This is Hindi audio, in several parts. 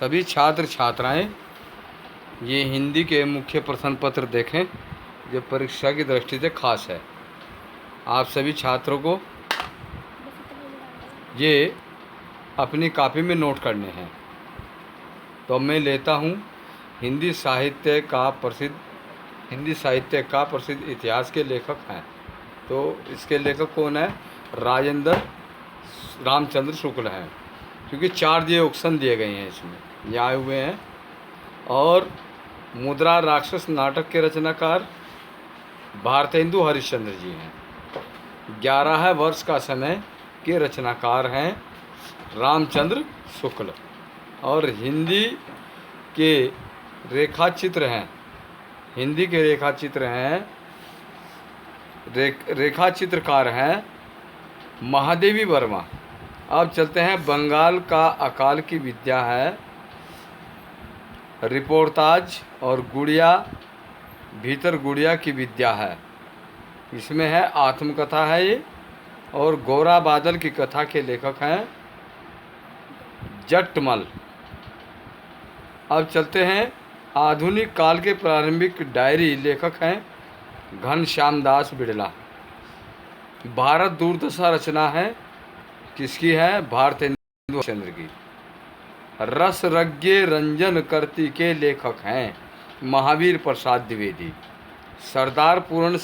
सभी छात्र छात्राएं ये हिंदी के मुख्य प्रश्न पत्र देखें जो परीक्षा की दृष्टि से खास है। आप सभी छात्रों को ये अपनी कॉपी में नोट करने हैं। तो मैं लेता हूँ हिंदी साहित्य का प्रसिद्ध इतिहास के लेखक हैं। तो इसके लेखक कौन है? राजेंद्र रामचंद्र शुक्ल हैं, क्योंकि 4 दिए ऑप्शन दिए गए हैं इसमें, ये आए हुए हैं। और मुद्रा राक्षस नाटक के रचनाकार भारतेंदु हरिश्चंद्र जी हैं। 11 वर्ष का समय के रचनाकार हैं रामचंद्र शुक्ल। और हिंदी के रेखाचित्र रेखाचित्रकार हैं महादेवी वर्मा। अब चलते हैं बंगाल का अकाल की विद्या है रिपोर्टाज, और गुड़िया भीतर गुड़िया की विद्या है, इसमें है आत्मकथा है ये। और गोरा बादल की कथा के लेखक हैं जटमल। अब चलते हैं आधुनिक काल के प्रारंभिक डायरी लेखक हैं घनश्याम दास बिड़ला। भारत दुर्दशा रचना है किसकी है? भारतेंदु हरिश्चंद्र की। रसरज्ञ रंजन करती के लेखक हैं महावीर प्रसाद द्विवेदी। सरदार पूर्ण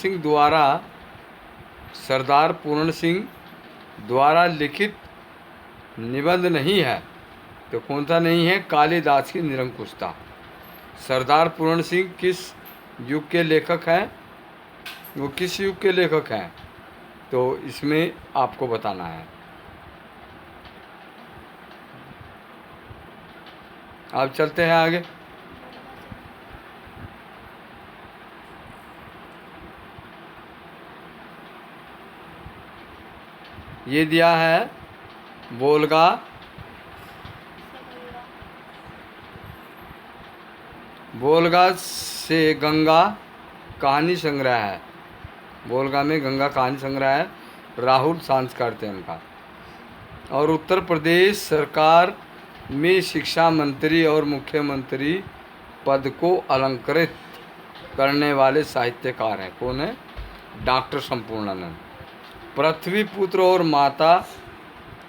सिंह द्वारा लिखित निबंध नहीं है, तो कौन सा नहीं है? कालिदास की निरंकुशता। सरदार पूर्ण सिंह किस युग के लेखक हैं? वो किस युग के लेखक हैं? तो इसमें आपको बताना है। अब चलते हैं आगे। ये दिया है बोलगा से गंगा कहानी संग्रह है। बोलगा में गंगा कहानी संग्रह है, राहुल सांस करते हैं उनका। और उत्तर प्रदेश सरकार में शिक्षा मंत्री और मुख्यमंत्री पद को अलंकृत करने वाले साहित्यकार हैं। कौन है? डॉक्टर संपूर्णानंद। पृथ्वी पुत्र और माता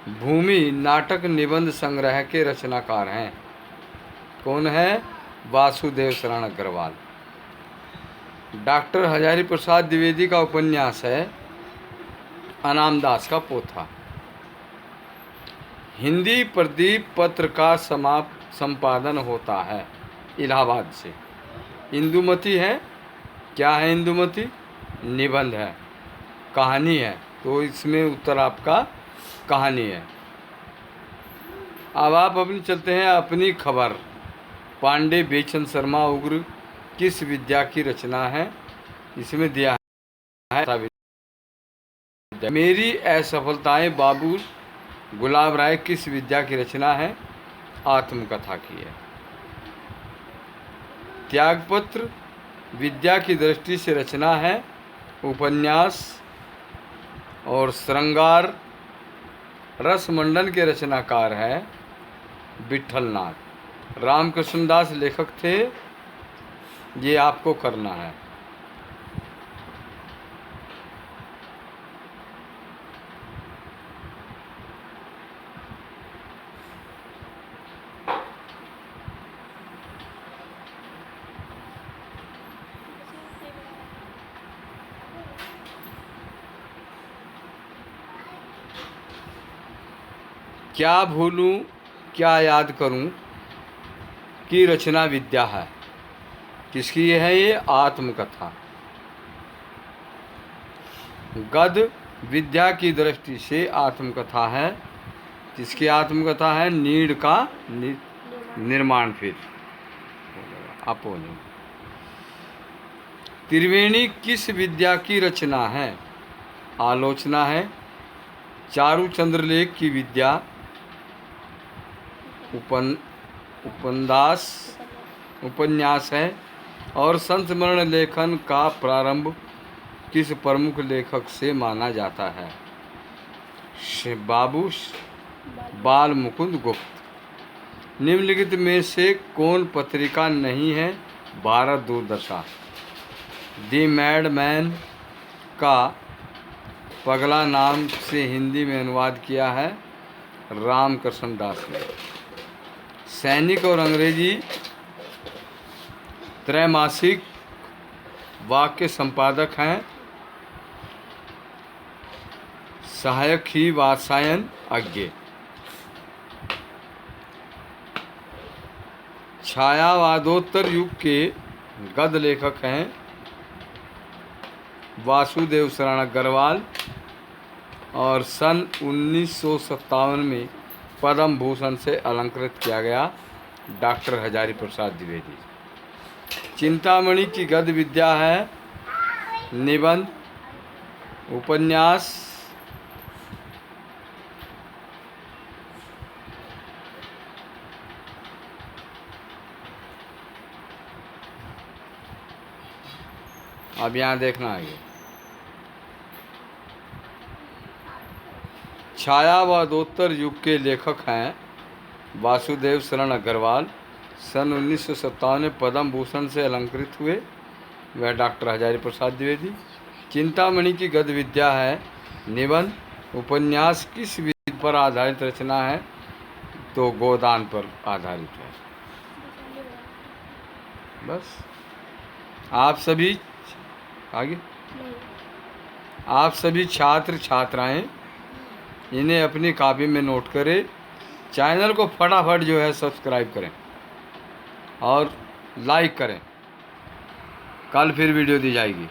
भूमि नाटक निबंध संग्रह के रचनाकार हैं। कौन है? वासुदेव शरण अग्रवाल। डॉक्टर हजारी प्रसाद द्विवेदी का उपन्यास है अनाम दास का पोथा। हिंदी प्रदीप पत्र का संपादन होता है इलाहाबाद से। इंदुमती है, क्या है इंदुमती? निबंध है, कहानी है, तो इसमें उत्तर आपका कहानी है। अब आप अपनी चलते हैं अपनी खबर। पांडे बेचन शर्मा उग्र किस विद्या की रचना है? इसमें दिया है मेरी असफलताएं बाबू गुलाब राय किस विद्या की रचना है? आत्मकथा की है। त्यागपत्र विद्या की दृष्टि से रचना है उपन्यास। और श्रृंगार रसमंडन के रचनाकार है विठलनाथ। रामकृष्णदास लेखक थे, ये आपको करना है। क्या भूलूं क्या याद करूं की रचना विद्या है। किसकी है ये? आत्मकथा। गद्य विद्या की दृष्टि से आत्मकथा है। किसकी आत्मकथा है? नीड़ का निर्माण। फिर अपोजिट। त्रिवेणी किस विद्या की रचना है? आलोचना है। चारु चंद्रलेख की विद्या उपन्यास है। और संस्मरण लेखन का प्रारंभ किस प्रमुख लेखक से माना जाता है? बाल मुकुंद गुप्त। निम्नलिखित में से कौन पत्रिका नहीं है भारत दूरदर्शन? दी मैड मैन का पगला नाम से हिंदी में अनुवाद किया है रामकृष्ण दास ने। सैनिक और अंग्रेजी त्रैमासिक वाक्य संपादक हैं सहायक ही वात्सायन अज्ञे। छायावादोत्तर युग के गद्य लेखक हैं वासुदेव शरण अग्रवाल और सन 1957 में पद्म भूषण से अलंकृत किया गया डॉक्टर हजारी प्रसाद द्विवेदी। चिंतामणि की गद्य विद्या है निबंध, उपन्यास, अब यहाँ देखना आगे। छायावादोत्तर युग के लेखक हैं वासुदेव शरण अग्रवाल, सन 1957 में पद्म भूषण से अलंकृत हुए, वह डॉक्टर हजारी प्रसाद द्विवेदी। चिंतामणि की गद्य विद्या है निबंध, उपन्यास किस विधि पर आधारित रचना है? तो गोदान पर आधारित है। बस आप सभी आगे आप सभी छात्र छात्राएं इन्हें अपनी कॉपी में नोट करें। चैनल को फटाफट जो है सब्सक्राइब करें और लाइक करें। कल फिर वीडियो दी जाएगी।